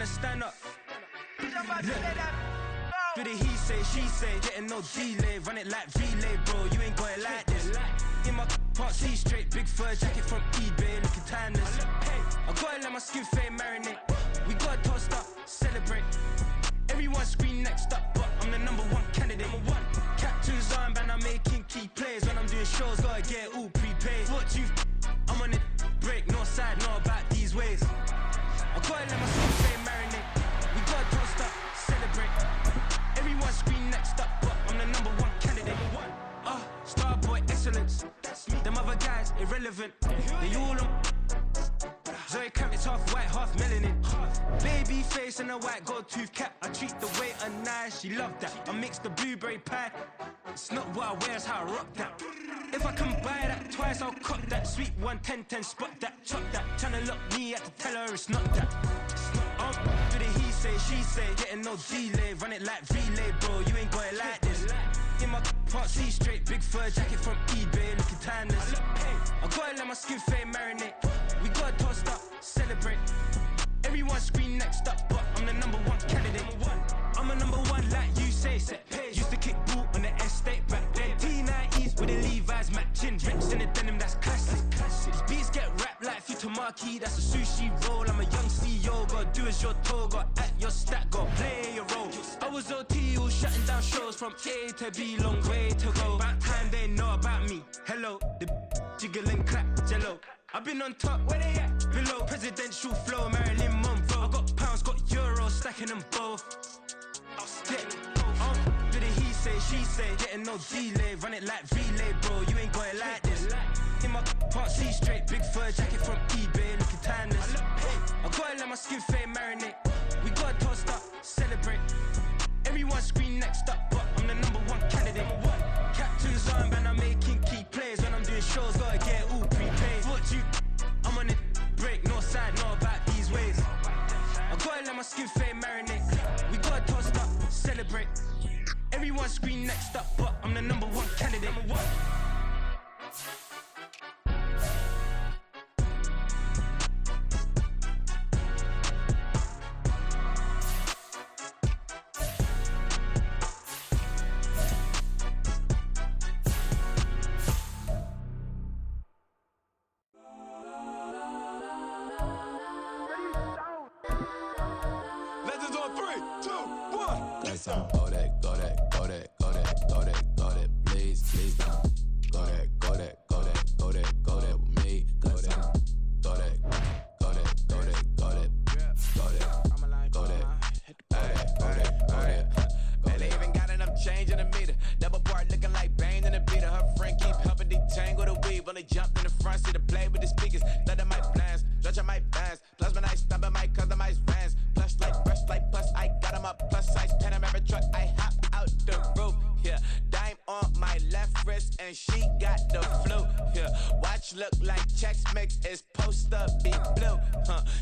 tryna stand up. Do the he say, she say, getting no delay. Run it like relay, bro, you ain't got it like this. In my part C straight, big fur jacket from eBay, looking timeless. I gotta let my skin fade marinate. We gotta toast up, celebrate. Everyone scream next up, but I'm the number one candidate. Captain's armband, I'm making key plays. When I'm doing shows, gotta get it all prepaid. What you I'm on it, break, no side, know about these ways. I gotta let my skin fade marinate. We gotta toast up, celebrate. Everyone scream next up, but I'm the number one candidate. Starboy excellence. Them other guys irrelevant. They all on. Zoe Kravitz half white, half melanin. Baby face and a white gold tooth cap. I treat the waiter nice, she love that. I mix the blueberry pie. It's not what I wear, it's how I rock that. If I can buy that twice, I'll cut that. Sweet 110, spot that, chop that. Tryna lock me at the tell her it's not that. Do the he say, she say, getting no delay. Run it like relay, bro, you ain't got it like this. In my part C straight, big fur jacket from eBay, looking timeless. I gotta let my skin fade marinate. We gotta toast up, celebrate. Everyone scream next up, but I'm the number one candidate. I'm a number one like you say, set page. Used to kick boot on the estate back then. T90s with the Levi's matching. Rips in the denim, that's classic. These beats get wrapped like Futamaki, that's a sushi roll. I'm a young CEO, gotta do as you're told. Gotta act your stat, gotta play your role. I was OT, all shutting down shows from A to B, long way to go. About time they know about me. Hello, the jiggle and clap, jello. I've been on top, where they at? Below, presidential flow, Marilyn Monroe. I got pounds, got euros, stacking them both. Do the he say, she say, getting no delay. Run it like relay, bro, you ain't got it like this. In my part C straight, big fur jacket from eBay, looking timeless. I gotta let my skin fade marinate. We gotta toast up, celebrate. Everyone scream next up, but I'm the number one candidate. Captain's armband, I'm making key plays. When I'm doing shows, gotta get it all prepaid. What you I'm on it, break, no side, know about these ways. I gotta let my skin fade marinate. We gotta toast up, celebrate. Everyone scream next up, but I'm the number one candidate. Legends on 3, 2, 1. Let's go that, go that, go that, go that, go that, go that, please, please don't. Go that, go that, go that, go that, go that with me. Go that, go that, go that, go that, go that, go that, go that, hey, go that, go that. Man, they even got enough change in the meter. Double part looking like Bane in the beater. Her friend keep helping detangle the weave. When they jumped in the front seat to play with the speakers. Let my plans, stretch on my bands. Plus when I stumble my customized vans. Plush like brush like plus I got them up. Plus size Panamera truck. I hop out the roof. Yeah, dime on my left wrist and she got the flu. Yeah, watch look like Chex Mix is supposed to be blue.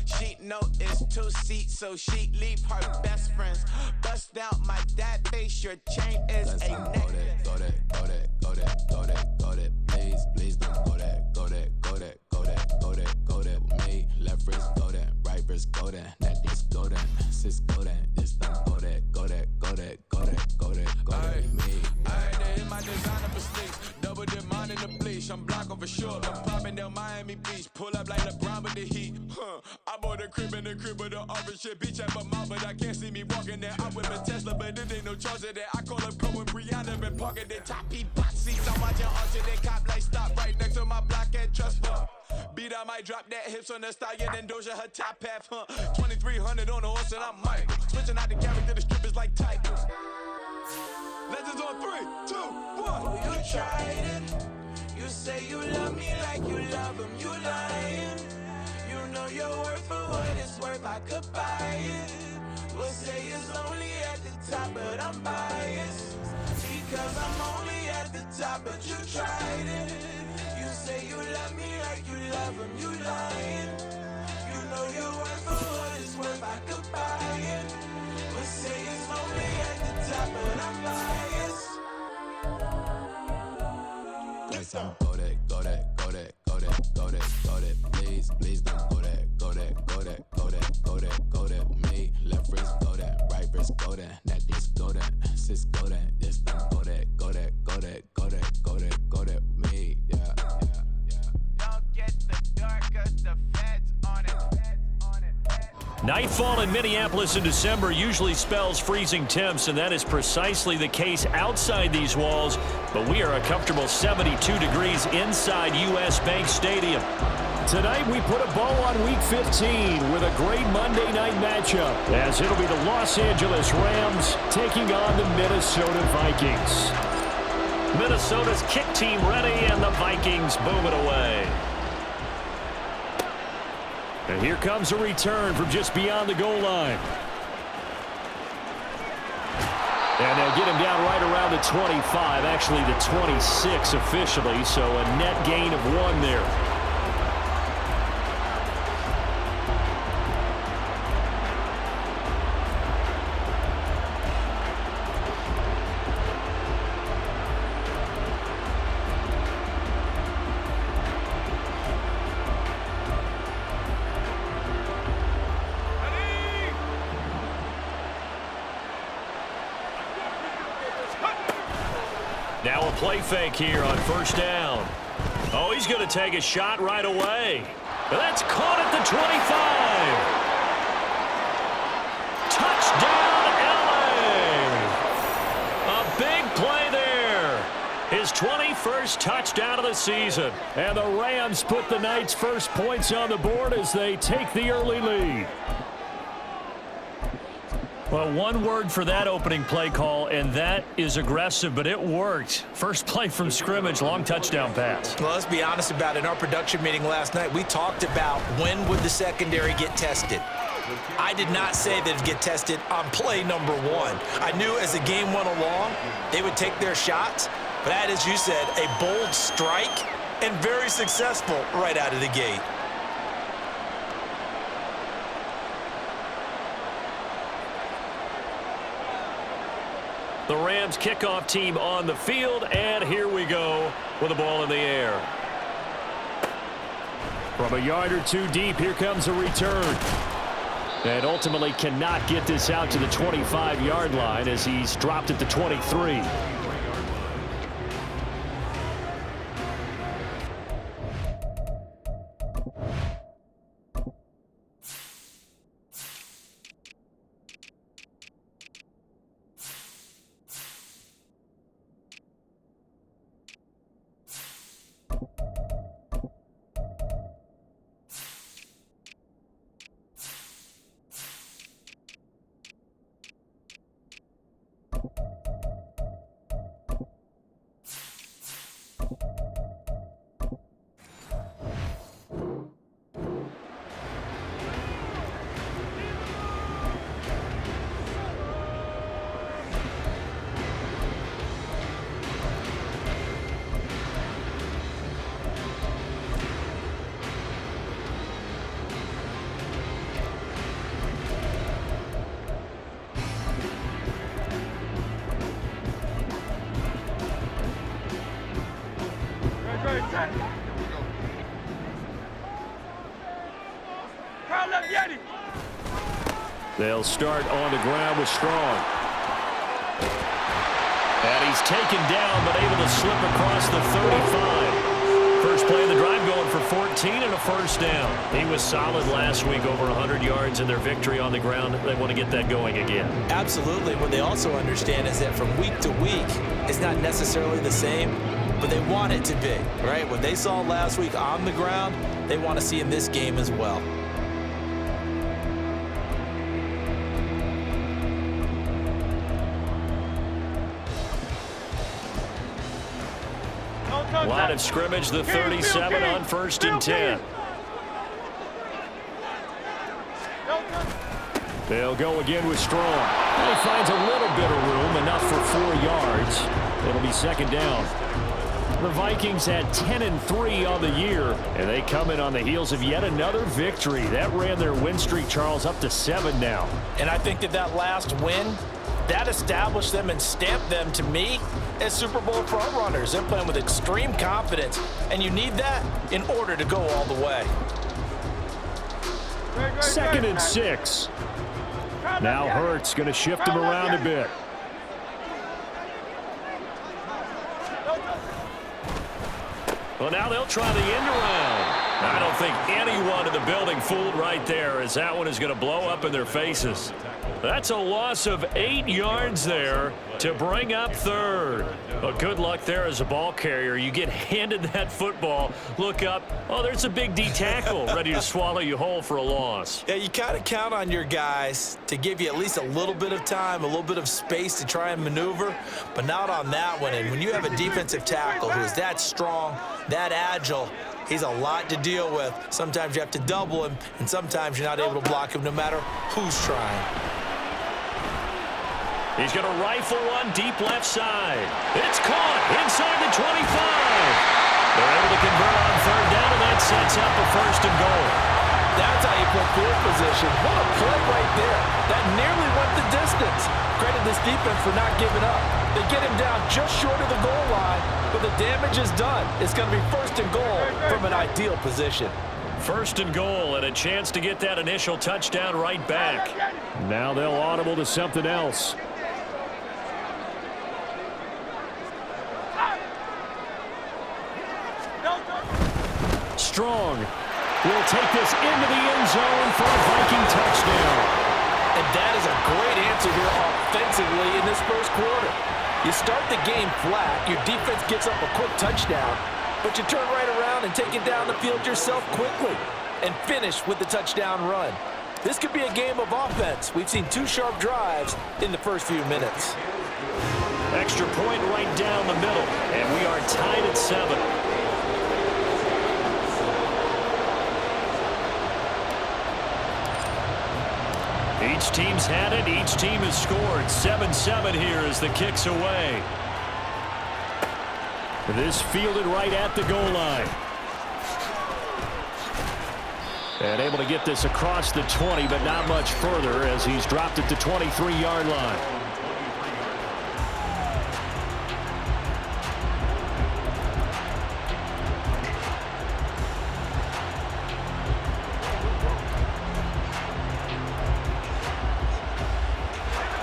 She know it's 2 seats, so she leave her best friends. Bust down my dad face. Your chain is Let's a go neck. that, go that, go that, go that, go that, go that, please, please don't. Go that, go that, go that, go that, go that, go that with me. Left wrist go that, right wrist go that, necklace go that, sis go that, this don't go that, go that, go that, go that, go that, go that with me. I had to hit my designer mistakes. Double dip mine in the bleach. I'm blocking for sure. I'm popping down Miami Beach. Pull up like LeBron with the heat. I bought a crib in the crib with the orange shit. Beach at my mouth, but I can't see me walking there. I whip a Tesla, but there ain't no charge of that. I call up Go and Brianna been parking the top box seats. I'm watching Archer. They cop like stop right next to my block at Trust Fund. Beat I might drop that hips on the stallion and Doja her top half. 2300 on the horse and I'm Mike. Switching out the character, the strippers like Tigers. Legends on 3, 2, 1. Oh, you tried it. You say you love me like you love him. You lying. You know your worth for what it's worth. I could buy it. We'll say it's only at the top, but I'm biased. Because I'm only at the top, but you tried it. You say you love me like you love him. You lying. You know your worth for what it's worth. I could buy it. We'll say it's only at the top, but I'm biased. Let's go that, go that, go that, go that, go that, go that, please, please don't. Go that, go that, go that, go that, go that, go that with me. Nightfall in Minneapolis in December usually spells freezing temps, and that is precisely the case outside these walls. But we are a comfortable 72 degrees inside U.S. Bank Stadium. Tonight we put a bow on Week 15 with a great Monday night matchup, as it'll be the Los Angeles Rams taking on the Minnesota Vikings. Minnesota's kick team ready, and the Vikings boom it away. And here comes a return from just beyond the goal line. And they'll get him down right around the 25, actually the 26 officially, so a net gain of 1 there. Now a play fake here on first down. Oh, he's going to take a shot right away. That's caught at the 25. Touchdown, L.A. A big play there. His 21st touchdown of the season. And the Rams put the night's first points on the board as they take the early lead. Well, one word for that opening play call, and that is aggressive, but it worked. First play from scrimmage, long touchdown pass. Well, let's be honest about it. In our production meeting last night, we talked about when would the secondary get tested. I did not say they'd get tested on play number 1. I knew as the game went along, they would take their shots, but that, as you said, a bold strike and very successful right out of the gate. The Rams kickoff team on the field, and here we go with the ball in the air. From a yard or two deep, here comes a return. And ultimately cannot get this out to the 25-yard line as he's dropped at the 23. They'll start on the ground with Strong. And he's taken down, but able to slip across the 35. First play of the drive going for 14 and a first down. He was solid last week, over 100 yards in their victory on the ground. They want to get that going again. Absolutely. What they also understand is that from week to week, it's not necessarily the same, but they want it to be, right? What they saw last week on the ground, they want to see in this game as well. Line of scrimmage, the 37 on first and 10. They'll go again with Strong. He finds a little bit of room, enough for 4 yards. It'll be second down. The Vikings had 10-3 on the year, and they come in on the heels of yet another victory. That ran their win streak, Charles, up to 7 now. And I think that last win, that established them and stamped them, to me, as Super Bowl frontrunners. They're playing with extreme confidence, and you need that in order to go all the way. Second and 6. Now Hurts going to shift him around a bit. Well, now they'll try the end around. I don't think anyone in the building fooled right there, as that one is going to blow up in their faces. That's a loss of 8 yards there to bring up third. Well, good luck there as a ball carrier. You get handed that football, look up, oh, there's a big D tackle ready to swallow you whole for a loss. Yeah, you kind of count on your guys to give you at least a little bit of time, a little bit of space to try and maneuver, but not on that one. And when you have a defensive tackle who is that strong, that agile, he's a lot to deal with. Sometimes you have to double him, and sometimes you're not able to block him no matter who's trying. He's going to rifle one deep left side. It's caught inside the 25. They're able to convert on third down, and that sets up a 1st and goal. That's how you put field position. What a play right there. That nearly went the distance. Credit this defense for not giving up. They get him down just short of the goal line, but the damage is done. It's going to be 1st and goal from an ideal position. 1st and goal, and a chance to get that initial touchdown right back. Now they'll audible to something else. Strong will take this into the end zone for a Viking touchdown. And that is a great answer here offensively in this 1st quarter. You start the game flat, your defense gets up a quick touchdown, but you turn right around and take it down the field yourself quickly and finish with the touchdown run. This could be a game of offense. We've seen 2 sharp drives in the first few minutes. Extra point right down the middle, and we are tied at 7. Each team's had it. Each team has scored. 7-7 here as the kick's away. This fielded right at the goal line. And able to get this across the 20, but not much further as he's dropped at the 23-yard line.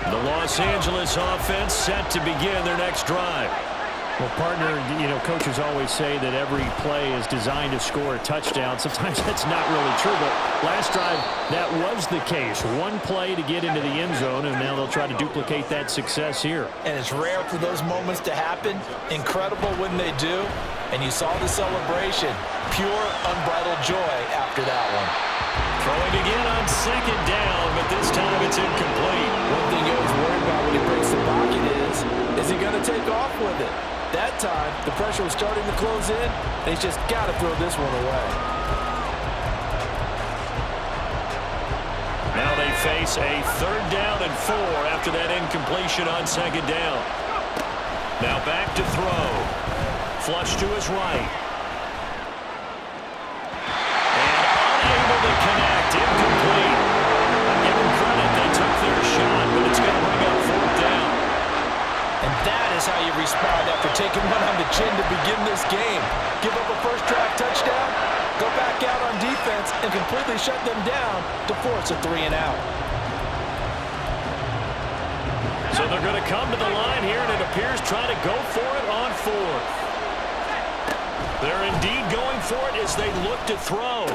The Los Angeles offense set to begin their next drive. Well, partner, coaches always say that every play is designed to score a touchdown. Sometimes that's not really true, but last drive, that was the case. One play to get into the end zone, and now they'll try to duplicate that success here. And it's rare for those moments to happen. Incredible when they do. And you saw the celebration. Pure, unbridled joy after that one. Throwing again on 2nd down, but this time it's incomplete. One thing you always worry about when he breaks the pocket is he going to take off with it? That time, the pressure was starting to close in, and he's just got to throw this one away. Now they face a 3rd down and 4 after that incompletion on 2nd down. Now back to throw. Flush to his right. To connect, incomplete. I give them credit, they took their shot, but it's going to bring up 4th down. And that is how you respond after taking one on the chin to begin this game. Give up a first drive touchdown, go back out on defense, and completely shut them down to force a 3 and out. So they're going to come to the line here, and it appears trying to go for it on 4th. They're indeed going for it as they look to throw.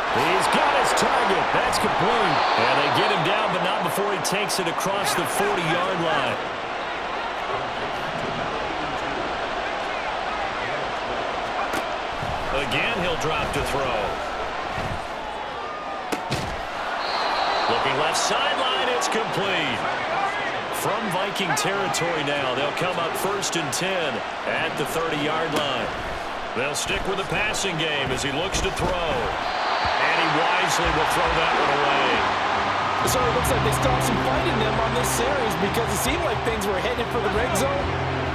He's got his target. That's complete. And they get him down, but not before he takes it across the 40-yard line. Again, he'll drop to throw. Looking left sideline, it's complete. From Viking territory now, they'll come up 1st and 10 at the 30-yard line. They'll stick with the passing game as he looks to throw. And he wisely will throw that one away. So it looks like they still have some fight in them on this series because it seemed like things were headed for the red zone.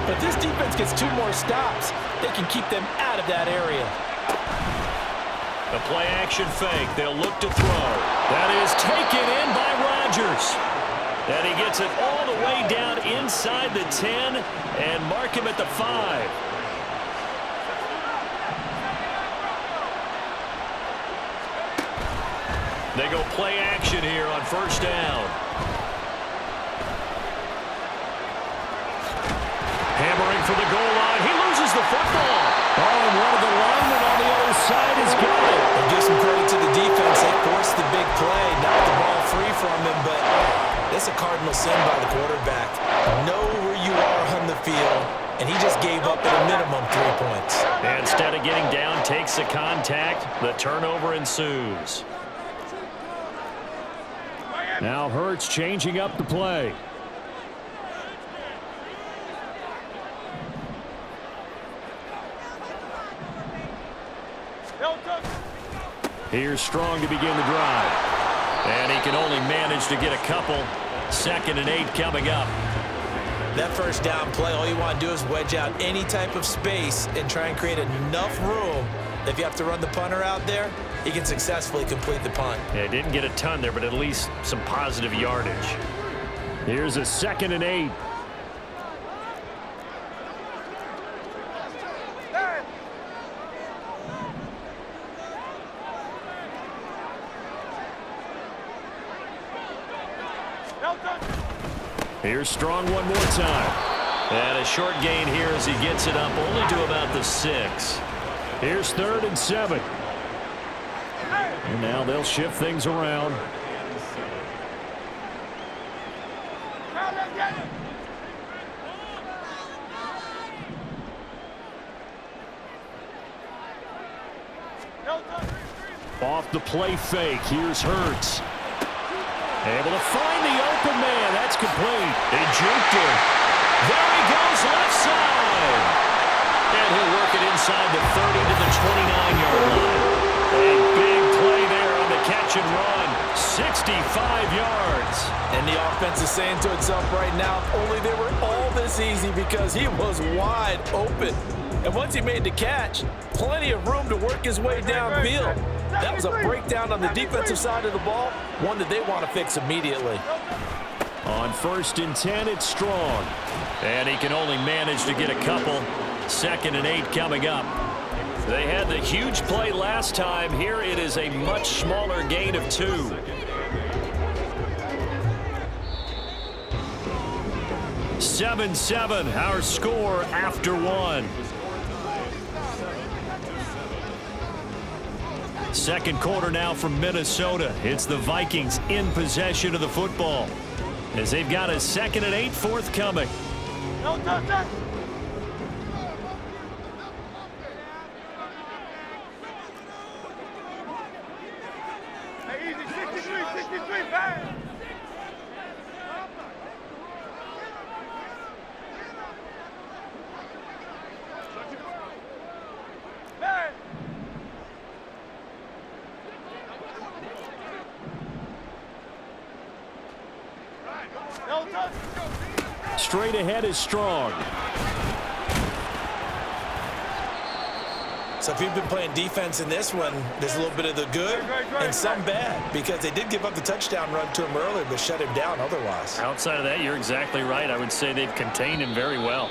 But this defense gets 2 more stops. They can keep them out of that area. A play-action fake. They'll look to throw. That is taken in by Rodgers. And he gets it all the way down inside the 10 and mark him at the 5. They go play action here on 1st down. Hammering for the goal line. He loses the football. Oh, and one of the linemen on the other side has got it. give some credit to the defense. They forced the big play, knocked the ball free from him, but that's a cardinal sin by the quarterback. Know where you are on the field, and he just gave up at a minimum 3 points. And instead of getting down, takes the contact. The turnover ensues. Now Hurts changing up the play. Here's Strong to begin the drive. And he can only manage to get a couple. 2nd and 8 coming up. That first down play, all you want to do is wedge out any type of space and try and create enough room. If you have to run the punter out there, he can successfully complete the punt. Yeah, didn't get a ton there, but at least some positive yardage. Here's a 2nd and 8. Here's Strong one more time. And a short gain here as he gets it up only to about the 6. Here's 3rd and 7. And now they'll shift things around. Off the play fake. Here's Hurts. Able to find the open man. That's complete. They juked him. There he goes, left side. And he'll work it inside the 30 to the 29-yard line. A big play there on the catch and run. 65 yards. And the offense is saying to itself right now, only they were all this easy because he was wide open. And once he made the catch, plenty of room to work his way downfield. That was a breakdown on the defensive side of the ball, one that they want to fix immediately. On 1st and 10, it's Strong. And he can only manage to get a couple. 2nd and 8 coming up. They had the huge play last time. Here it is a much smaller gain of 2. "7-7", our score after 1. Second quarter now from Minnesota. It's the Vikings in possession of the football as they've got a 2nd and 8 forthcoming. Straight ahead is Strong. So if you've been playing defense in this one, there's a little bit of the good and some bad because they did give up the touchdown run to him earlier but shut him down otherwise. Outside of that, you're exactly right. I would say they've contained him very well.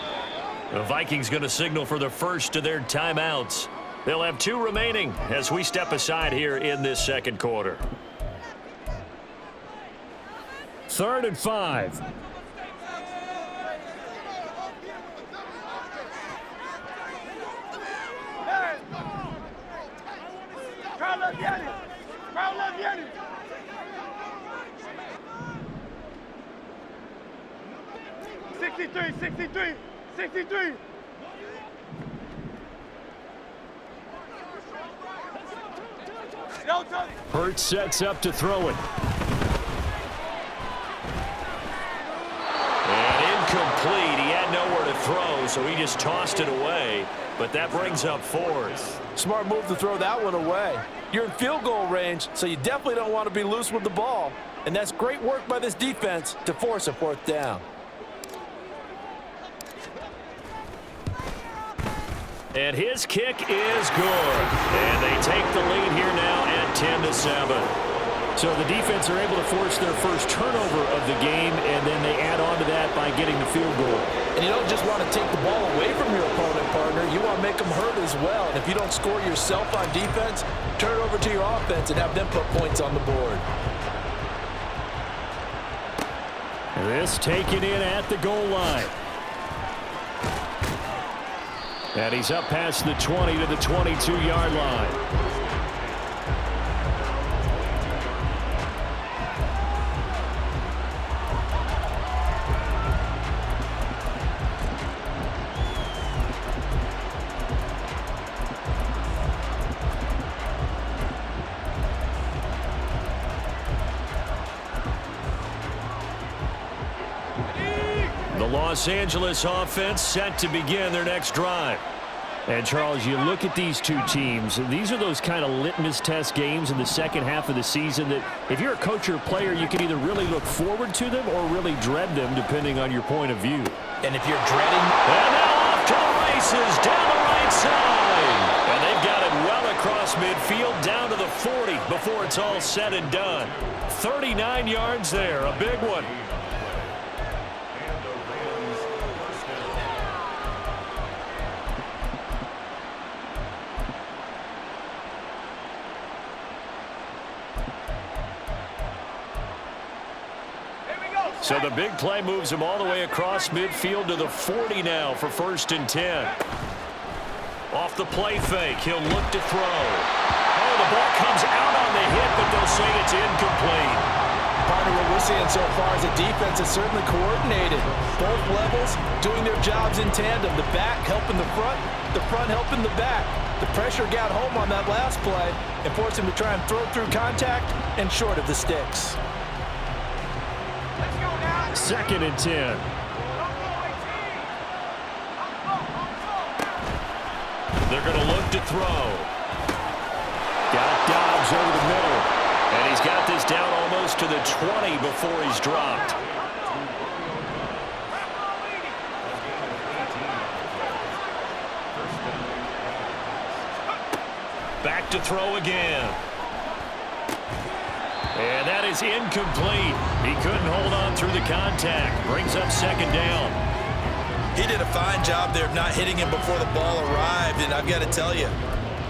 The Vikings going to signal for the first of their timeouts. They'll have 2 remaining as we step aside here in this second quarter. 3rd and 5. Hurts sets up to throw it. And incomplete. He had nowhere to throw, so he just tossed it away. But that brings up 4th. Smart move to throw that one away. You're in field goal range, so you definitely don't want to be loose with the ball. And that's great work by this defense to force a 4th down. And his kick is good. And they take the lead here now at 10-7. So the defense are able to force their first turnover of the game, and then they add on to that by getting the field goal. And you don't just want to take the ball away from your opponent, partner. You want to make them hurt as well. And if you don't score yourself on defense, turn it over to your offense and have them put points on the board. This taken in at the goal line. And he's up past the 20 to the 22-yard line. The Los Angeles offense set to begin their next drive. And, Charles, you look at these two teams, these are those kind of litmus test games in the second half of the season that if you're a coach or a player, you can either really look forward to them or really dread them, depending on your point of view. And if you're dreading... And now off to the races down the right side. And they've got it well across midfield down to the 40 before it's all said and done. 39 yards there, a big one. So the big play moves him all the way across midfield to the 40 now for 1st and 10. Off the play fake, he'll look to throw. Oh, the ball comes out on the hit, but they'll say it's incomplete. Partner, what we're seeing so far is the defense is certainly coordinated. Both levels doing their jobs in tandem. The back helping the front helping the back. The pressure got home on that last play and forced him to try and throw through contact and short of the sticks. 2nd and 10. They're going to look to throw. Got Dobbs over the middle. And he's got this down almost to the 20 before he's dropped. Back to throw again. And that is incomplete. He couldn't hold on through the contact. Brings up 2nd down. He did a fine job there of not hitting him before the ball arrived, and I've got to tell you,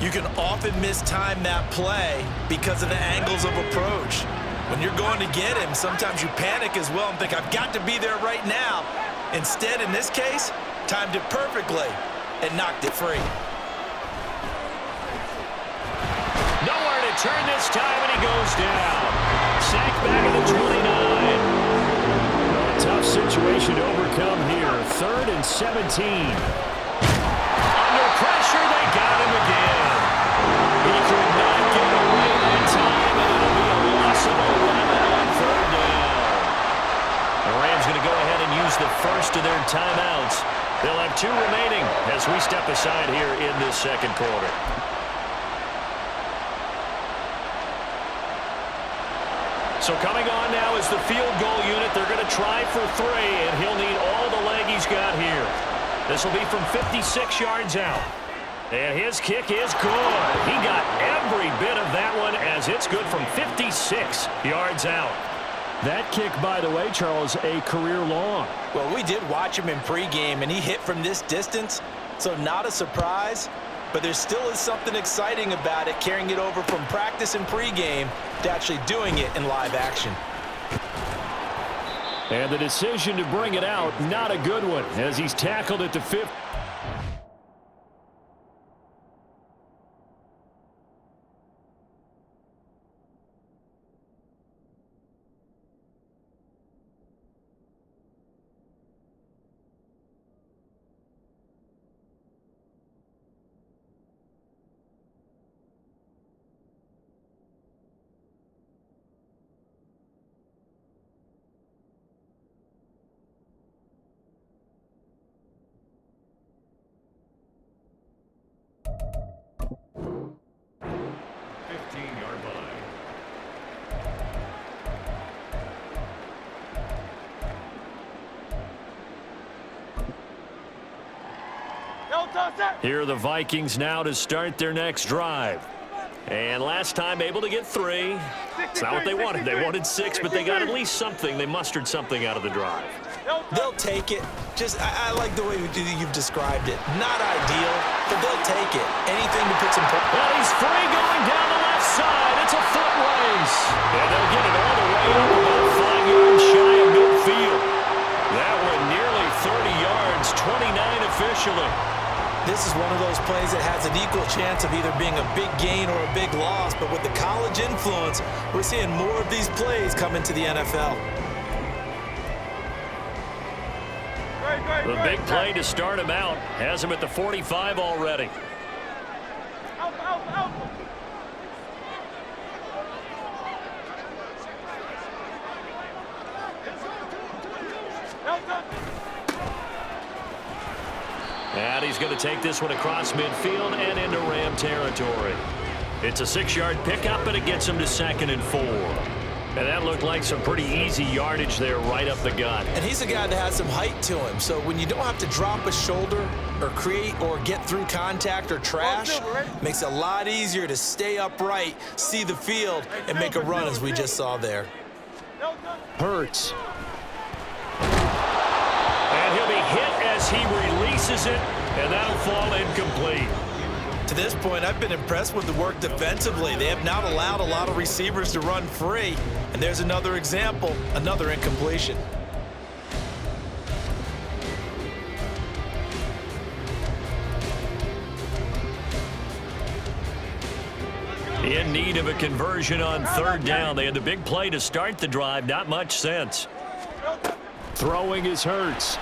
you can often mistime that play because of the angles of approach. When you're going to get him, sometimes you panic as well and think, I've got to be there right now. Instead, in this case, timed it perfectly and knocked it free. Nowhere to turn this time, and he goes down. Sacked back at the 29. A tough situation to overcome here. 3rd and 17. Under pressure, they got him again. He could not get away that time, and it'll be a loss of 11 on 3rd down. The Rams going to go ahead and use the first of their timeouts. They'll have 2 remaining as we step aside here in this 2nd quarter. So coming on now is the field goal unit. They're going to try for 3, and he'll need all the leg he's got here. This will be from 56 yards out. And his kick is good. He got every bit of that one as it's good from 56 yards out. That kick, by the way, Charles, a career long. Well, we did watch him in pregame, and he hit from this distance, so not a surprise. But there still is something exciting about it, carrying it over from practice and pregame to actually doing it in live action. And the decision to bring it out, not a good one, as he's tackled at the 50. Here are the Vikings now to start their next drive. And last time able to get 3. It's not what they wanted. They wanted 6, but they got at least something. They mustered something out of the drive. They'll take it. I like the way you've described it. Not ideal, but they'll take it. Anything to put some... Well, he's free going down the left side. It's a foot race. And they'll get it all the way up about 5 yards shy of midfield. That one nearly 30 yards, 29 officially. This is one of those plays that has an equal chance of either being a big gain or a big loss, but with the college influence, we're seeing more of these plays come into the NFL. The big play to start him out has him at the 45 already. And he's going to take this one across midfield and into Ram territory. It's a 6-yard pickup, and it gets him to 2nd and 4. And that looked like some pretty easy yardage there right up the gut. And he's a guy that has some height to him. So when you don't have to drop a shoulder or create or get through contact or trash, makes it a lot easier to stay upright, see the field, and make a run as we just saw there. Hurts. And he'll be hit as he releases it, and that'll fall incomplete. To this point, I've been impressed with the work defensively. They have not allowed a lot of receivers to run free. And there's another example, another incompletion. In need of a conversion on 3rd down. They had the big play to start the drive. Not much sense. Throwing is Hurts.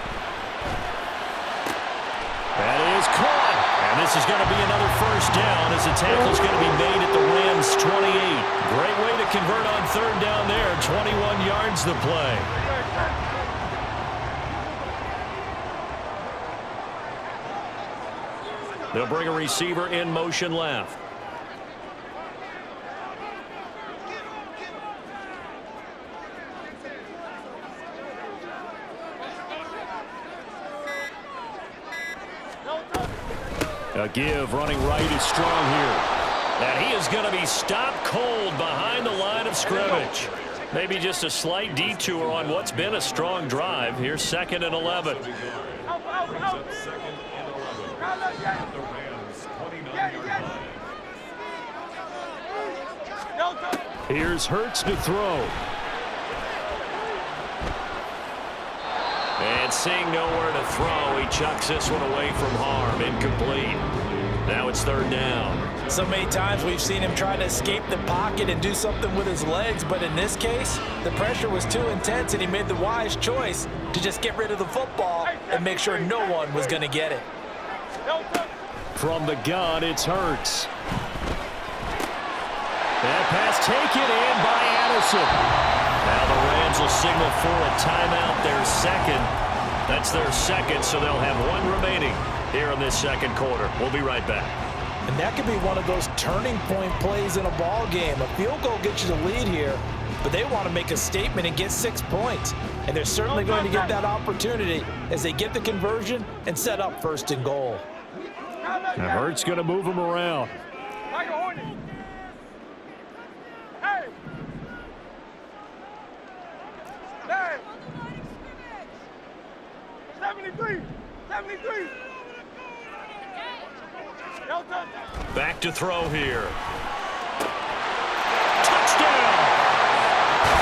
That is caught. And this is going to be another 1st down as the tackle's going to be made at the Rams' 28. Great way to convert on 3rd down there. 21 yards the play. They'll bring a receiver in motion left. A give running right is strong here. And he is going to be stopped cold behind the line of scrimmage. Maybe just a slight detour on what's been a strong drive. Here's 2nd and 11. Here's Hurts to throw. And seeing nowhere to throw, he chucks this one away from harm. Incomplete. Now it's 3rd down. So many times we've seen him try to escape the pocket and do something with his legs, but in this case, the pressure was too intense and he made the wise choice to just get rid of the football and make sure no one was going to get it. From the gun, it's Hurts. That pass taken in by Addison. Now the Rams will signal for a timeout, their 2nd. That's their 2nd, so they'll have 1 remaining here in this 2nd quarter. We'll be right back. And that could be one of those turning point plays in a ball game. A field goal gets you the lead here, but they want to make a statement and get 6 points. And they're certainly going to get that opportunity as they get the conversion and set up 1st and goal. Now Hurts going to move him around. Back to throw here. Touchdown!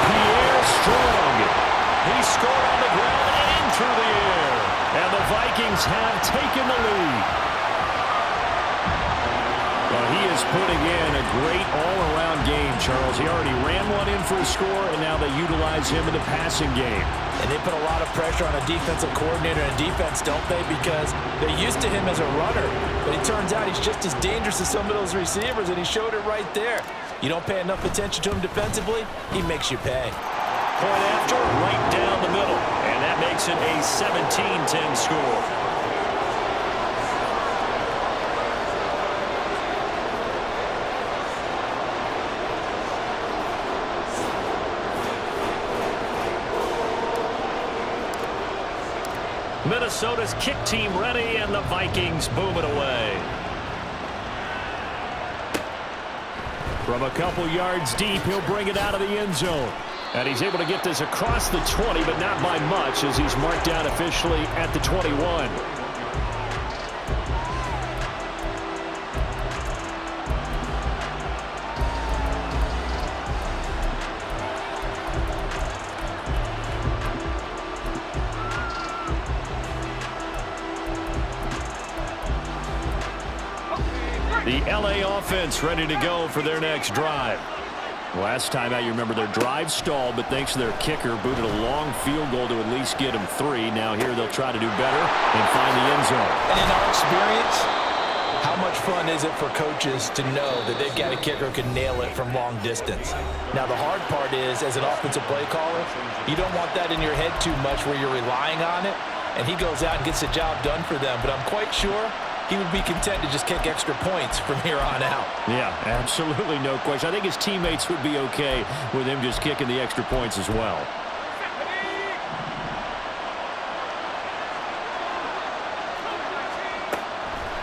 Pierre Strong. He scored on the ground and through the air. And the Vikings have taken the lead. Well, he is putting in a great all-around game, Charles. He already ran one in for a score, and now they utilize him in the passing game. And they put a lot of pressure on a defensive coordinator and defense, don't they? Because they're used to him as a runner. But it turns out he's just as dangerous as some of those receivers, and he showed it right there. You don't pay enough attention to him defensively, he makes you pay. Point after, right down the middle. And that makes it a 17-10 score. Minnesota's kick team ready, and the Vikings boom it away. From a couple yards deep, he'll bring it out of the end zone. And he's able to get this across the 20, but not by much, as he's marked down officially at the 21. The LA offense ready to go for their next drive. Last time out, you remember their drive stalled, but thanks to their kicker, booted a long field goal to at least get them 3. Now here they'll try to do better and find the end zone. And in our experience, how much fun is it for coaches to know that they've got a kicker who can nail it from long distance? Now the hard part is, as an offensive play caller, you don't want that in your head too much where you're relying on it. and he goes out and gets the job done for them. But I'm quite sure he would be content to just kick extra points from here on out. Yeah, absolutely no question. I think his teammates would be okay with him just kicking the extra points as well.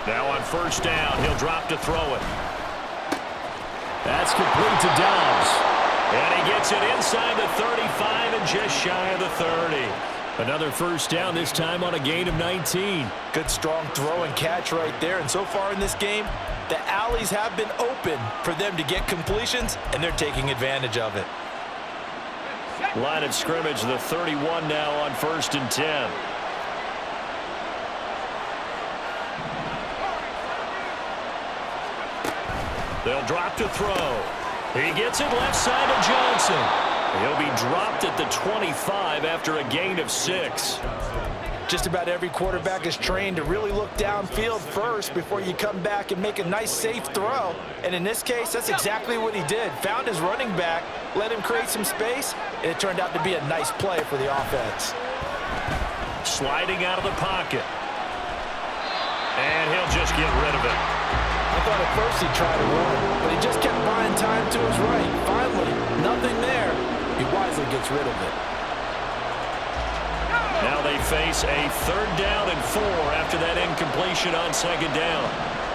Now on first down, he'll drop to throw it. That's complete to Dobbs. And he gets it inside the 35 and just shy of the 30. Another first down, this time on a gain of 19. Good strong throw and catch right there. And so far in this game, the alleys have been open for them to get completions, and they're taking advantage of it. Line of scrimmage, the 31 now on first and 10. They'll drop to throw. He gets it left side to Johnson. He'll be dropped at the 25 after a gain of 6. Just about every quarterback is trained to really look downfield first before you come back and make a nice, safe throw. And in this case, that's exactly what he did. Found his running back, let him create some space, and it turned out to be a nice play for the offense. Sliding out of the pocket. And he'll just get rid of it. I thought at first he'd try to run, but he just kept buying time to his right. Finally, nothing there. He wisely gets rid of it. Now they face a 3rd down and 4 after that incompletion on 2nd down.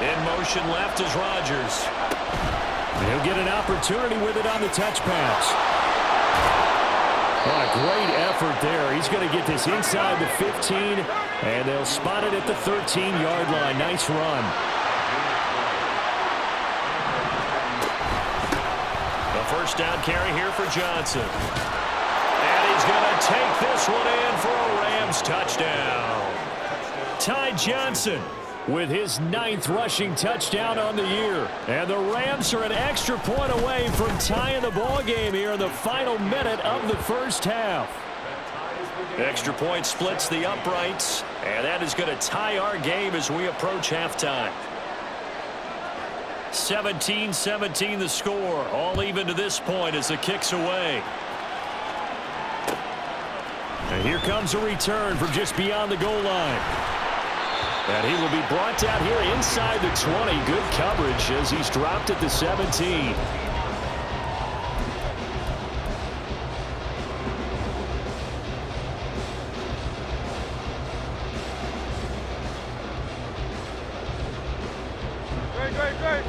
In motion left is Rodgers. He'll get an opportunity with it on the touch pass. What a great effort there. He's going to get this inside the 15, and they'll spot it at the 13-yard line. Nice run. First down carry here for Johnson. And he's going to take this one in for a Rams touchdown. Ty Johnson with his 9th rushing touchdown on the year. And the Rams are an extra point away from tying the ball game here in the final minute of the first half. Extra point splits the uprights, and that is going to tie our game as we approach halftime. 17-17 the score, all even to this point as the kick's away. And here comes a return from just beyond the goal line. And he will be brought down here inside the 20. Good coverage as he's dropped at the 17.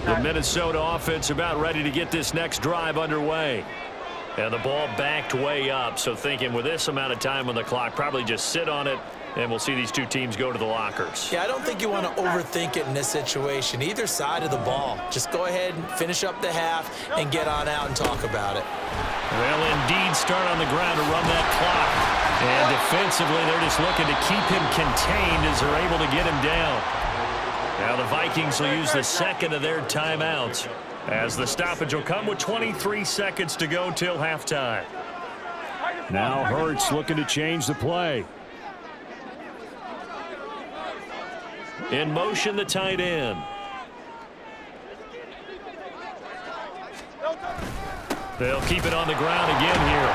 The Minnesota offense about ready to get this next drive underway. And the ball backed way up, so thinking with this amount of time on the clock, probably just sit on it, and we'll see these two teams go to the lockers. Yeah, I don't think you want to overthink it in this situation. Either side of the ball. Just go ahead and finish up the half and get on out and talk about it. They'll indeed start on the ground to run that clock. And defensively, they're just looking to keep him contained as they're able to get him down. Now the Vikings will use the second of their timeouts as the stoppage will come with 23 seconds to go till halftime. Now Hurts looking to change the play. In motion, the tight end. They'll keep it on the ground again here.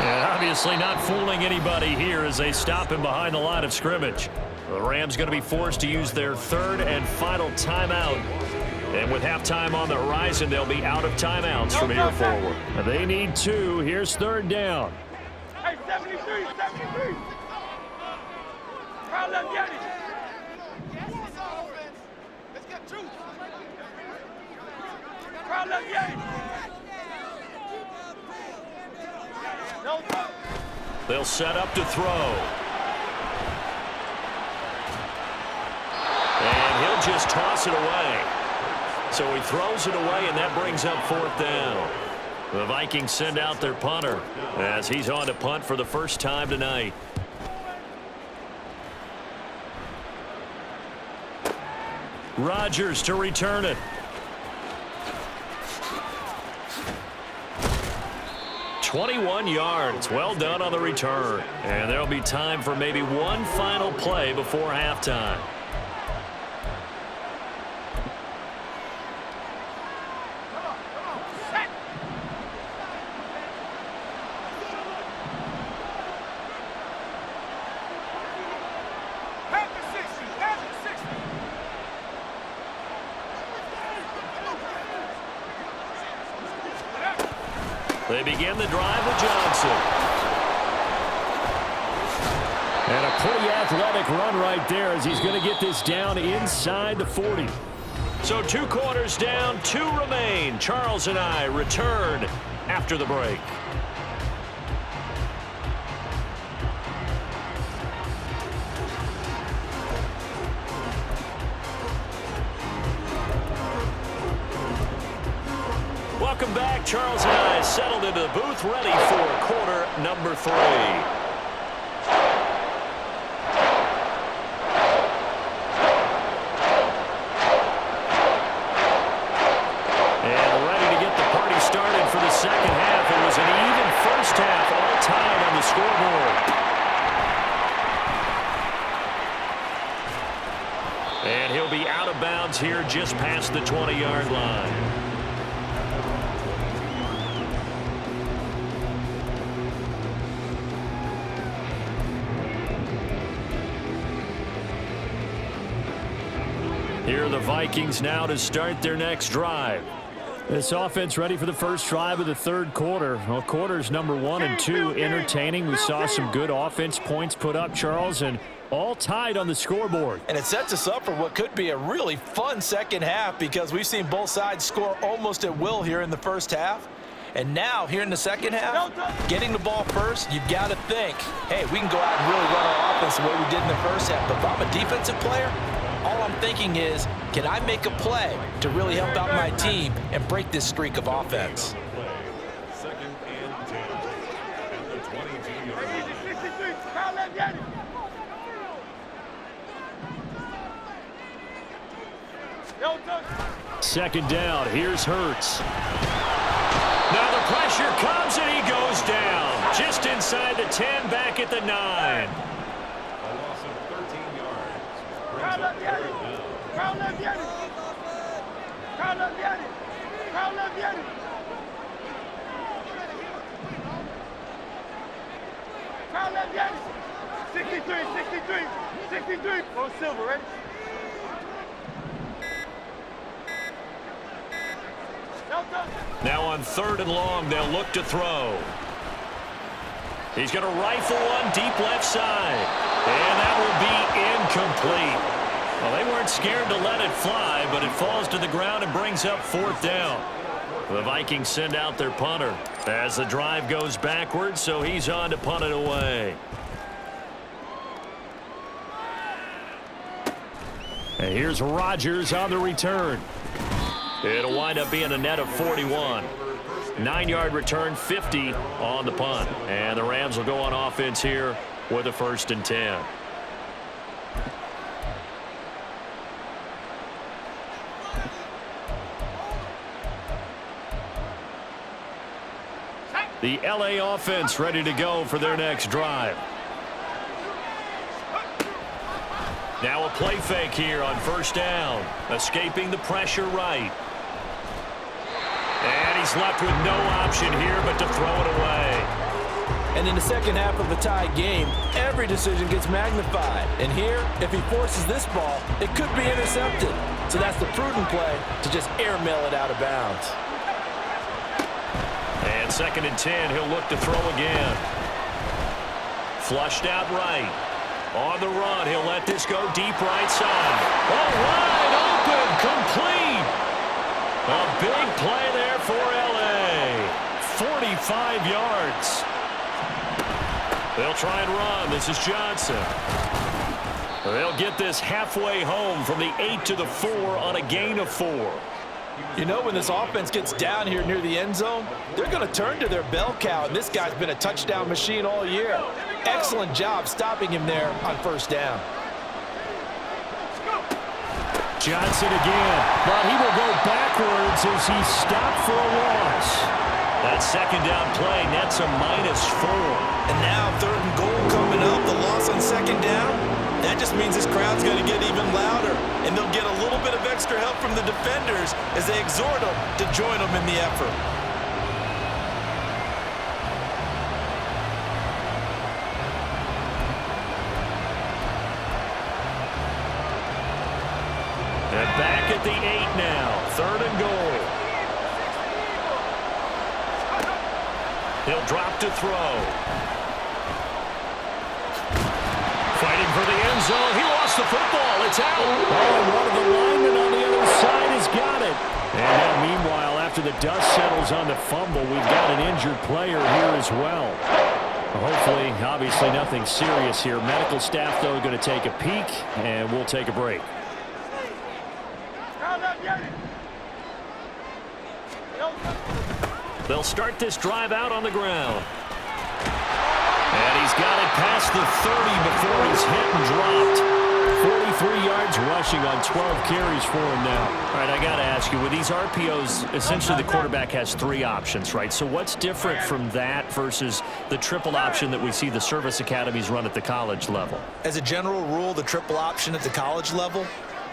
And obviously not fooling anybody here as they stop him behind the line of scrimmage. The Rams going to be forced to use their 3rd and final timeout. And with halftime on the horizon, they'll be out of timeouts from here forward. They need 2. Here's 3rd down. Hey, 73, 73. Crowd, let's get it. Let's get 2. Crowd, let's get it. They'll set up to throw. And he'll just toss it away. So he throws it away, and that brings up 4th down. The Vikings send out their punter as he's on to punt for the first time tonight. Rodgers to return it. "21 yards. Well done on the return. And there'll be time for maybe one final play before halftime. They begin the drive with Johnson. And a pretty athletic run right there as he's going to get this down inside the 40. So 2 quarters down, 2 remain. Charles and I return after the break. Welcome back. Charles and I settled into the booth, ready for quarter number 3. Second half, it was an even first half, all tied on the scoreboard. And he'll be out of bounds here just past the 20-yard line. Here are the Vikings now to start their next drive. This offense ready for the first drive of the third quarter. Well, quarters number 1 and 2 entertaining. We saw some good offense points put up, Charles, and all tied on the scoreboard. And it sets us up for what could be a really fun second half because we've seen both sides score almost at will here in the first half. And now, here in the second half, getting the ball first, you've got to think, hey, we can go out and really run our offense the way we did in the first half. But if I'm a defensive player, all I'm thinking is, can I make a play to really help out my team and break this streak of offense? Second and 10 at the 22-yard line. Second down, here's Hurts. Now the pressure comes and he goes down. Just inside the 10, back at the 9. A loss of 13 yards. Crowd up, Yanni. Crowd up, Yanni. Crowd up, Yanni. Crowd up, Yanni. Crowd up, Yanni. 63, 63, 63. Go Silver, ready? Now on 3rd and long, they'll look to throw. He's going to rifle one deep left side. And that will be incomplete. Well, they weren't scared to let it fly, but it falls to the ground and brings up 4th down. The Vikings send out their punter as the drive goes backwards, so he's on to punt it away. And here's Rodgers on the return. It'll wind up being a net of 41. 9-yard return, 50 on the punt. And the Rams will go on offense here with a 1st and 10. The LA offense ready to go for their next drive. Now a play fake here on 1st down. Escaping the pressure right. And he's left with no option here but to throw it away. And in the second half of a tied game, every decision gets magnified. And here, if he forces this ball, it could be intercepted. So that's the prudent play to just airmail it out of bounds. And 2nd and 10, he'll look to throw again. Flushed out right. On the run, he'll let this go deep right side. Oh, wide open, complete. A big play there for LA. 45 yards. They'll try and run. This is Johnson. They'll get this halfway home from the 8 to the 4 on a gain of 4. You know, when this offense gets down here near the end zone, they're going to turn to their bell cow, and this guy's been a touchdown machine all year. Excellent job stopping him there on 1st down. Johnson again, but he will go backwards as he stopped for a loss. That 2nd down play nets a -4. And now 3rd and goal coming up, the loss on 2nd down. That just means this crowd's going to get even louder, and they'll get a little bit of extra help from the defenders as they exhort them to join them in the effort. And back at the 8 now, 3rd and goal. He'll drop to throw. Fighting for the end zone. He lost the football. It's out. Oh, and one of the linemen on the other side has got it. And now, meanwhile, after the dust settles on the fumble, we've got an injured player here as well. Hopefully, obviously nothing serious here. Medical staff, though, going to take a peek, and we'll take a break. They'll start this drive out on the ground. And he's got it past the 30 before he's hit and dropped. 43 yards rushing on 12 carries for him now. All right, I got to ask you, with these RPOs, essentially the quarterback has 3 options, right? So what's different from that versus the triple option that we see the service academies run at the college level? As a general rule, the triple option at the college level,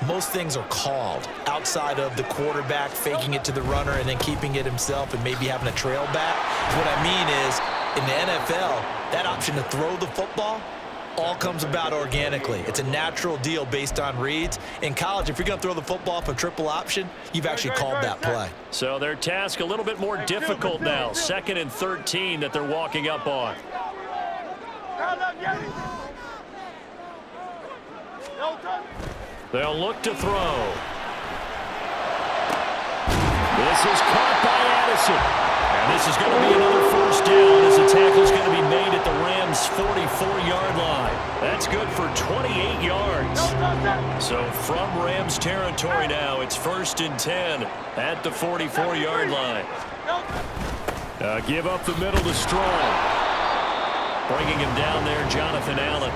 most things are called outside of the quarterback faking it to the runner and then keeping it himself and maybe having a trail back. What I mean is, in the NFL, that option to throw the football all comes about organically. It's a natural deal based on reads. In college, if you're going to throw the football for triple option, you've actually called that play. So their task a little bit more difficult now. 2nd and 13 that they're walking up on. They'll look to throw. This is caught by Addison. And this is going to be another first down as the tackle is going to be made at the Rams' 44-yard line. That's good for 28 yards. So from Rams territory now, it's 1st and 10 at the 44-yard line. Give up the middle to Strong. Bringing him down there, Jonathan Allen.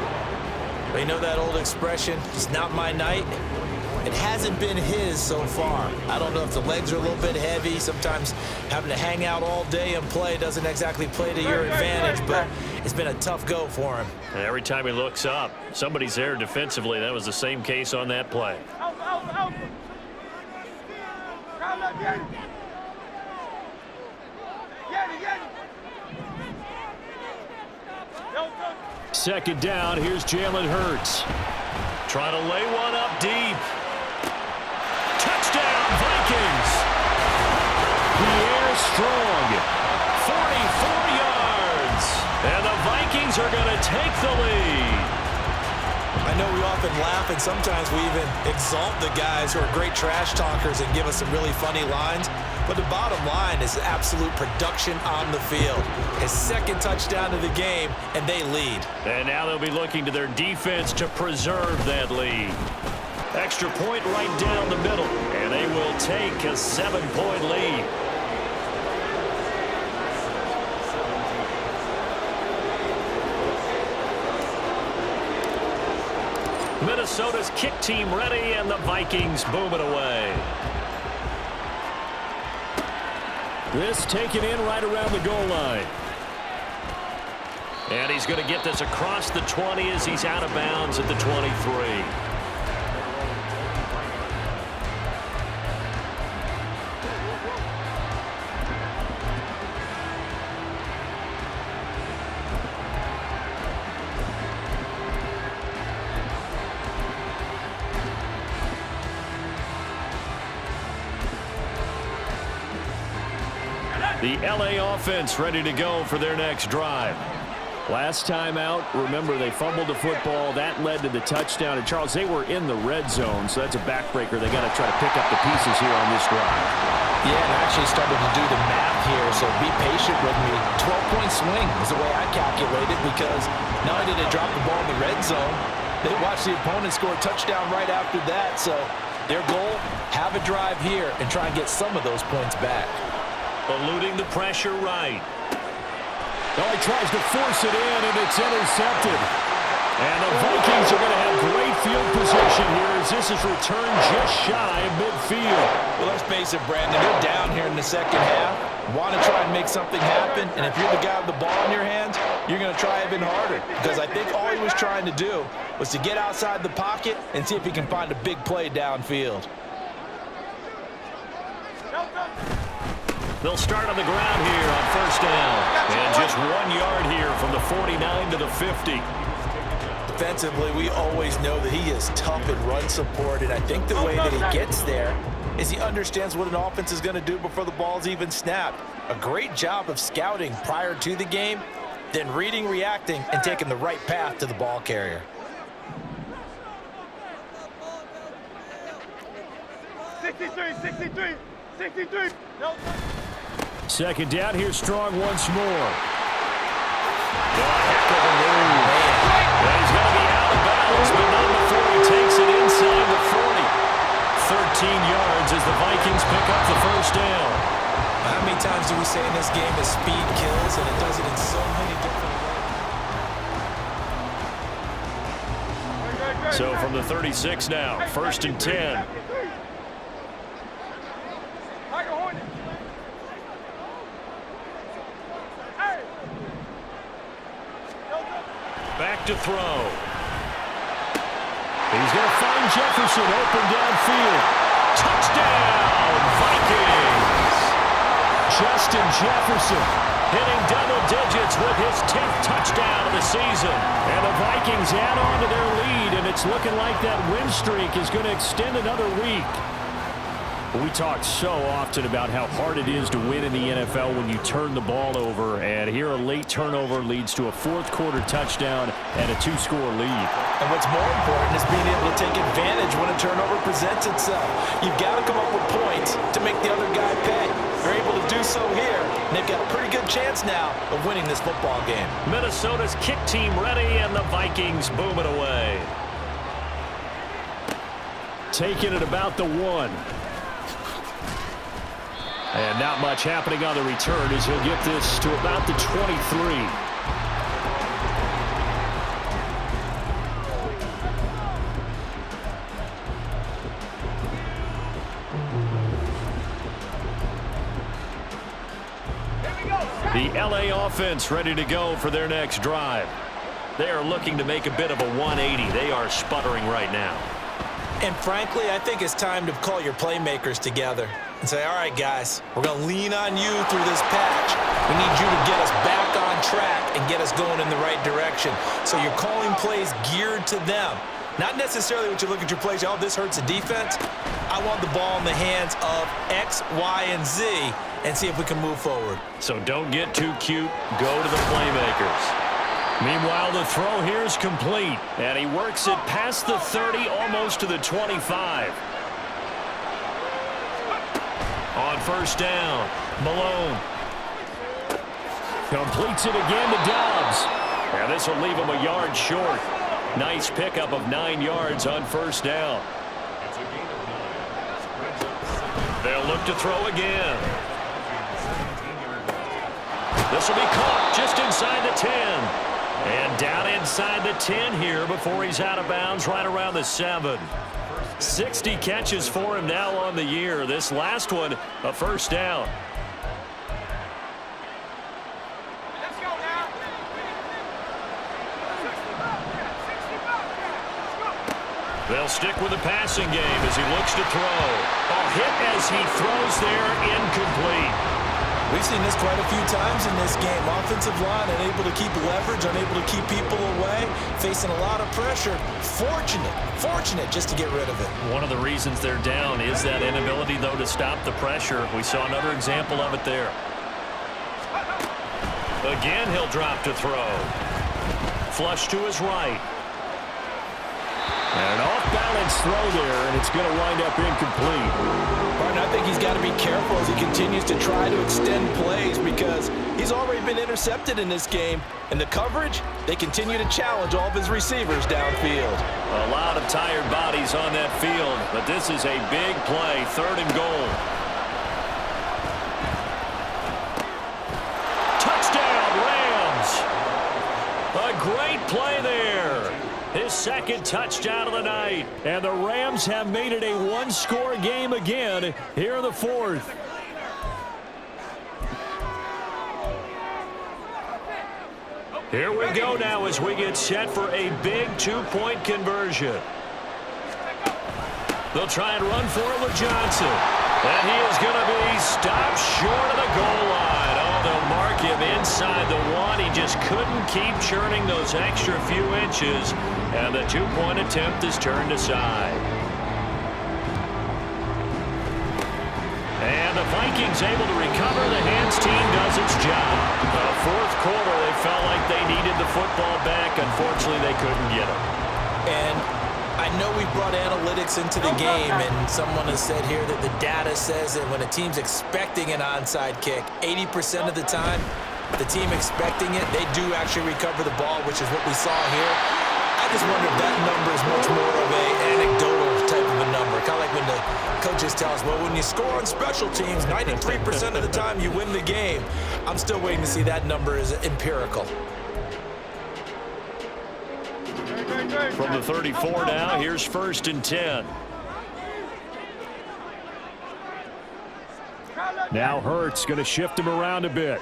But you know that old expression, it's not my night? It hasn't been his so far. I don't know if the legs are a little bit heavy. Sometimes having to hang out all day and play doesn't exactly play to your advantage, but it's been a tough go for him. And every time he looks up, somebody's there defensively. That was the same case on that play. Second down, here's Jalen Hurts. Trying to lay one up deep. Touchdown, Vikings! Pierre Strong, 44 yards. And the Vikings are going to take the lead. I know we often laugh and sometimes we even exalt the guys who are great trash talkers and give us some really funny lines. But the bottom line is absolute production on the field. His 2nd touchdown of the game, and they lead. And now they'll be looking to their defense to preserve that lead. Extra point right down the middle, and they will take a 7-point lead. Minnesota's kick team ready, and the Vikings boom it away. This taken in right around the goal line. And he's going to get this across the 20 as he's out of bounds at the 23. The LA offense ready to go for their next drive. Last time out, remember, they fumbled the football. That led to the touchdown. And, Charles, they were in the red zone, so that's a backbreaker. They got to try to pick up the pieces here on this drive. Yeah, and I actually started to do the math here, so be patient with me. 12-point swing is the way I calculate it, because not only did they drop the ball in the red zone, they watched the opponent score a touchdown right after that. So their goal, have a drive here and try and get some of those points back. Eluding the pressure right. Oh, he tries to force it in, and it's intercepted. And the Vikings are going to have great field position here as this is returned just shy of midfield. Well, let's face it, Brandon, they're down here in the second half. Want to try and make something happen, and if you're the guy with the ball in your hands, you're going to try even harder. Because I think all he was trying to do was to get outside the pocket and see if he can find a big play downfield. They'll start on the ground here on first down. And just 1 yard here from the 49 to the 50. Defensively, we always know that he is tough in run support, and I think the way that he gets there is he understands what an offense is going to do before the ball's even snapped. A great job of scouting prior to the game, then reading, reacting, and taking the right path to the ball carrier. 63. No. Second down, here's Strong once more. Heck of a move. He's going to be out of bounds, but not before he takes it inside the 40. 13 yards as the Vikings pick up the first down. How many times do we say in this game that speed kills, and it does it in so many different ways? So from the 36 now, 1st and 10. Back to throw. He's going to find Jefferson open downfield. Touchdown, Vikings! Justin Jefferson hitting double digits with his 10th touchdown of the season. And the Vikings add on to their lead, and it's looking like that win streak is going to extend another week. We talk so often about how hard it is to win in the NFL when you turn the ball over, and here a late turnover leads to a fourth-quarter touchdown and a 2-score lead. And what's more important is being able to take advantage when a turnover presents itself. You've got to come up with points to make the other guy pay. They're able to do so here, and they've got a pretty good chance now of winning this football game. Minnesota's kick team ready, and the Vikings boom it away. Taking it about the 1. And not much happening on the return as he'll get this to about the 23. The LA offense ready to go for their next drive. They are looking to make a bit of a 180. They are sputtering right now. And frankly, I think it's time to call your playmakers together and say, all right, guys, we're going to lean on you through this patch. We need you to get us back on track and get us going in the right direction. So you're calling plays geared to them. Not necessarily what you look at your plays, oh, this hurts the defense. I want the ball in the hands of X, Y, and Z and see if we can move forward. So don't get too cute. Go to the playmakers. Meanwhile, the throw here is complete, and he works it past the 30, almost to the 25. On first down, Malone completes it again to Dobbs. And this will leave him a yard short. Nice pickup of 9 yards on first down. They'll look to throw again. This will be caught just inside the 10. And down inside the 10 here before he's out of bounds right around the 7. 60 catches for him now on the year. This last one, a first down. Let's go now. They'll stick with the passing game as he looks to throw. A hit as he throws there, incomplete. We've seen this quite a few times in this game. Offensive line unable to keep leverage, unable to keep people away, facing a lot of pressure. Fortunate just to get rid of it. One of the reasons they're down is that inability, though, to stop the pressure. We saw another example of it there. Again, he'll drop to throw. Flush to his right. And an off-balance throw there, and it's going to wind up incomplete. Martin, I think he's got to be careful as he continues to try to extend plays because he's already been intercepted in this game. And the coverage, they continue to challenge all of his receivers downfield. A lot of tired bodies on that field, but this is a big play, 3rd and goal. Touchdown, Rams! A great play there. His 2nd touchdown of the night. And the Rams have made it a 1-score game again here in the 4th. Here we go now as we get set for a big 2-point conversion. They'll try and run for it with Johnson. And he is going to be stopped short of the goal line. Oh, they'll mark him inside the 1. He just couldn't keep churning those extra few inches. And the 2-point attempt is turned aside. And the Vikings able to recover. The hands team does its job. The fourth quarter, they felt like they needed the football back. Unfortunately, they couldn't get it. And I know we brought analytics into the game, and someone has said here that the data says that when a team's expecting an onside kick, 80% of the time, the team expecting it, they do actually recover the ball, which is what we saw here. I just wonder if that number is much more of an anecdotal type of a number. Kind of like when the coaches tell us, well, when you score on special teams, 93% of the time you win the game. I'm still waiting to see that number is empirical. From the 34 now, here's 1st and 10. Now Hurts going to shift him around a bit.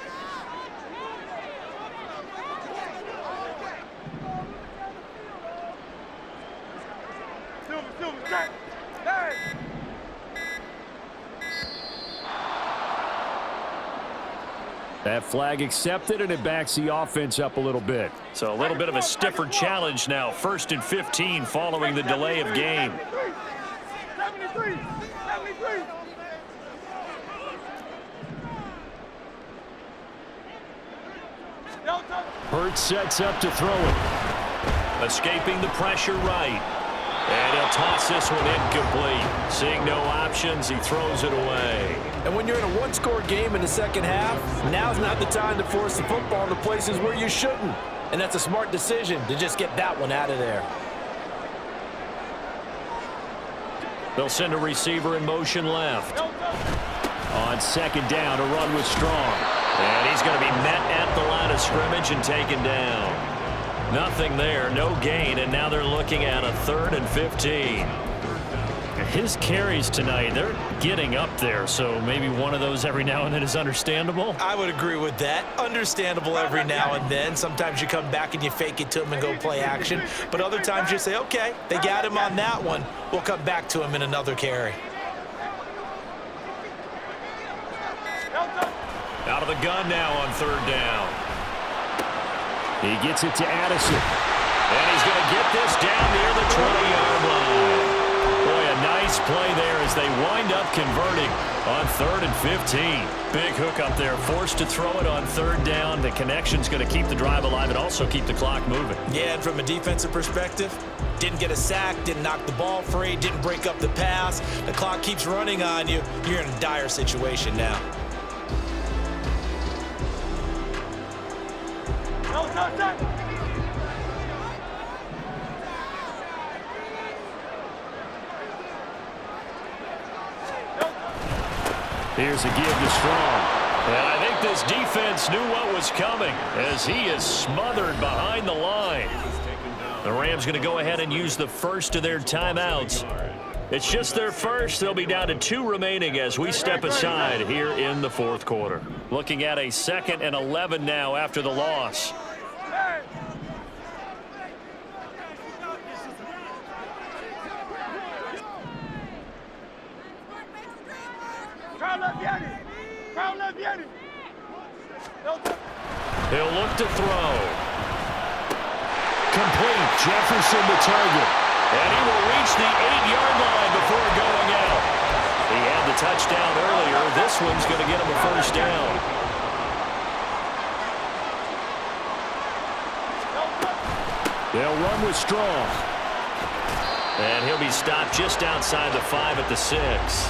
That flag accepted, and it backs the offense up a little bit. So a little bit of a stiffer challenge now. 1st and 15 following the delay of game. 73. Hurts sets up to throw it. Escaping the pressure right. And he'll toss this one incomplete. Seeing no options, he throws it away. And when you're in a one-score game in the second half, now's not the time to force the football into places where you shouldn't. And that's a smart decision to just get that one out of there. They'll send a receiver in motion left. On 2nd down, a run with Strong. And he's going to be met at the line of scrimmage and taken down. Nothing there, no gain, and now they're looking at a 3rd and 15. His carries tonight, they're getting up there, so maybe one of those every now and then is understandable. I would agree with that. Understandable every now and then. Sometimes you come back and you fake it to him and go play action. But other times you say, okay, they got him on that one. We'll come back to him in another carry. Out of the gun now on 3rd down. He gets it to Addison. And he's going to get this down near the 20-yard line. Boy, a nice play there as they wind up converting on 3rd and 15. Big hook up there, forced to throw it on 3rd down. The connection's going to keep the drive alive and also keep the clock moving. Yeah, and from a defensive perspective, didn't get a sack, didn't knock the ball free, didn't break up the pass. The clock keeps running on you. You're in a dire situation now. Here's a give to Strong. And I think this defense knew what was coming as he is smothered behind the line. The Rams going to go ahead and use the first of their timeouts. It's just their first. They'll be down to 2 remaining as we step aside here in the 4th quarter. Looking at a 2nd and 11 now after the loss. He'll look to throw. Complete. Jefferson the target. And he will reach the 8-yard line before going out. He had the touchdown earlier. This one's going to get him a 1st down. They'll run with Strong. And he'll be stopped just outside the 5 at the 6.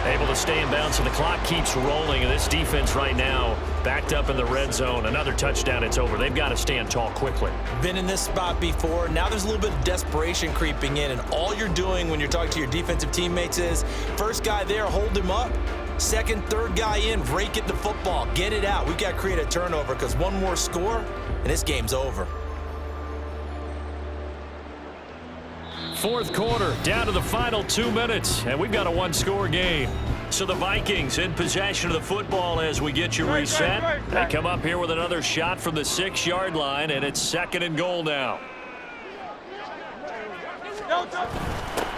Able to stay in bounds, and the clock keeps rolling. And this defense right now backed up in the red zone. Another touchdown, it's over. They've got to stand tall quickly. Been in this spot before. Now there's a little bit of desperation creeping in, and all you're doing when you're talking to your defensive teammates is first guy there, hold him up. Second, third guy in, rake it the football. Get it out. We've got to create a turnover because one more score, and this game's over. 4th quarter, down to the final 2 minutes, and we've got a 1-score game. So the Vikings in possession of the football as we get you reset. They come up here with another shot from the 6-yard line, and it's 2nd and goal now.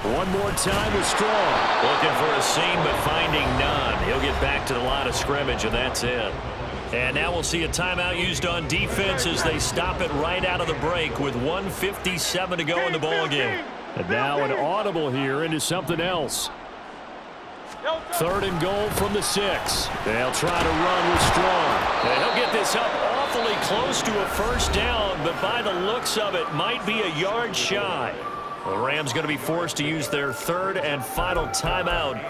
One more time with Strong. Looking for a seam, but finding none. He'll get back to the line of scrimmage, and that's it. And now we'll see a timeout used on defense as they stop it right out of the break with 1:57 to go in the ball game. And now an audible here into something else. 3rd and goal from the 6. They'll try to run with Strong. And he'll get this up awfully close to a first down, but by the looks of it, might be a yard shy. The Rams going to be forced to use their 3rd and final timeout.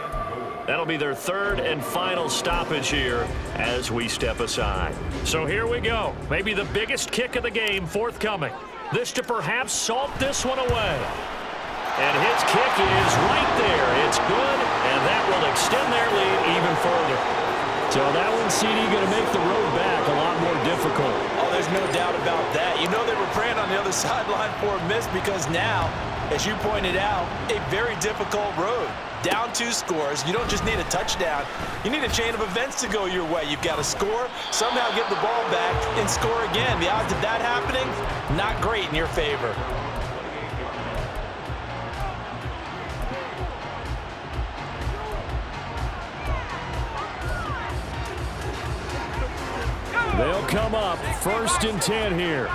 That'll be their 3rd and final stoppage here as we step aside. So here we go. Maybe the biggest kick of the game forthcoming. This to perhaps salt this one away. And his kick is right there. It's good, and that will extend their lead even further. So that one, CD, going to make the road back a lot more difficult. Oh, there's no doubt about that. You know they were praying on the other sideline for a miss because now, as you pointed out, a very difficult road. Down 2 scores. You don't just need a touchdown. You need a chain of events to go your way. You've got to score, somehow get the ball back, and score again. The odds of that happening, not great in your favor. They'll come up 1st and 10 here.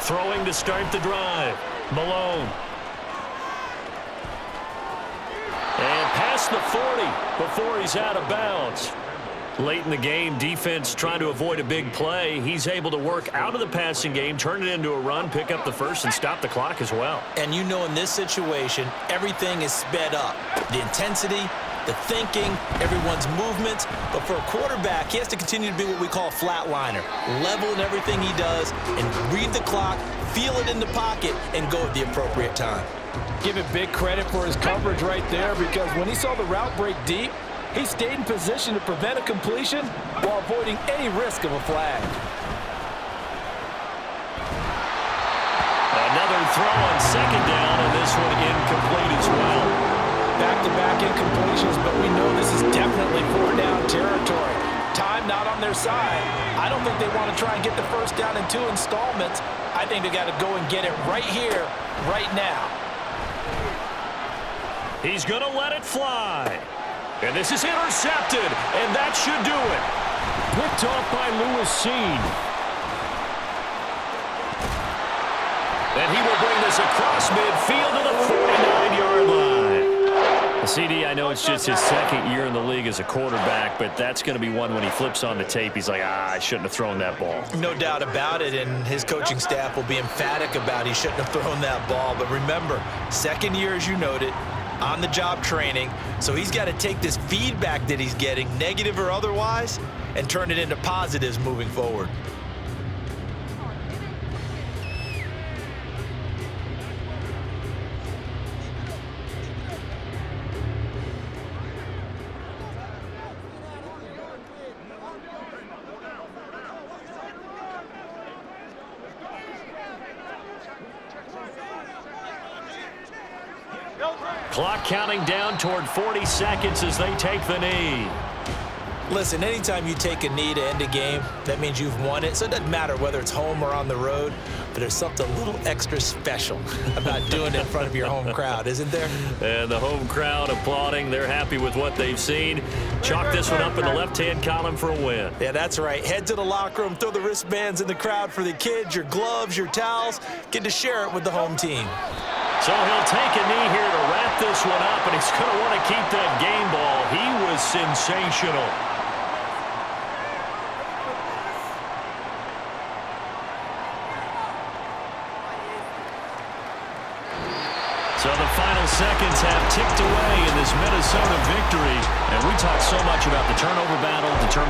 Throwing to start the drive. Malone. And past the 40 before he's out of bounds. Late in the game, defense trying to avoid a big play. He's able to work out of the passing game, turn it into a run, pick up the first, and stop the clock as well. And you know in this situation, everything is sped up. The intensity, the thinking, everyone's movements. But for a quarterback, he has to continue to be what we call a flatliner. Level in everything he does and read the clock, feel it in the pocket, and go at the appropriate time. Give it big credit for his coverage right there, because when he saw the route break deep, he stayed in position to prevent a completion while avoiding any risk of a flag. Another throw on 2nd down, and this one incomplete as well. Back-to-back incompletions, but we know this is definitely 4-down territory. Time not on their side. I don't think they want to try and get the first down in 2 installments. I think they got to go and get it right here, right now. He's going to let it fly. And this is intercepted, and that should do it. Picked off by Lewis Seen. And he will bring this across midfield to the 49-yard line. CD, I know it's just his 2nd year in the league as a quarterback, but that's going to be one when he flips on the tape, he's like, I shouldn't have thrown that ball. No doubt about it, and his coaching staff will be emphatic about he shouldn't have thrown that ball. But remember, 2nd year, as you noted, on-the-job training, so he's got to take this feedback that he's getting, negative or otherwise, and turn it into positives moving forward. Clock counting down toward 40 seconds as they take the knee. Listen, anytime you take a knee to end a game, that means you've won it. So it doesn't matter whether it's home or on the road, but there's something a little extra special about doing it in front of your home crowd, isn't there? And the home crowd applauding. They're happy with what they've seen. Chalk this one up in the left-hand column for a win. Yeah, that's right. Head to the locker room, throw the wristbands in the crowd for the kids, your gloves, your towels. Get to share it with the home team. So he'll take a knee here to wrap this one up, and he's going to want to keep that game ball. He was sensational. So the final seconds have ticked away in this Minnesota victory. And we talked so much about the turnover battle,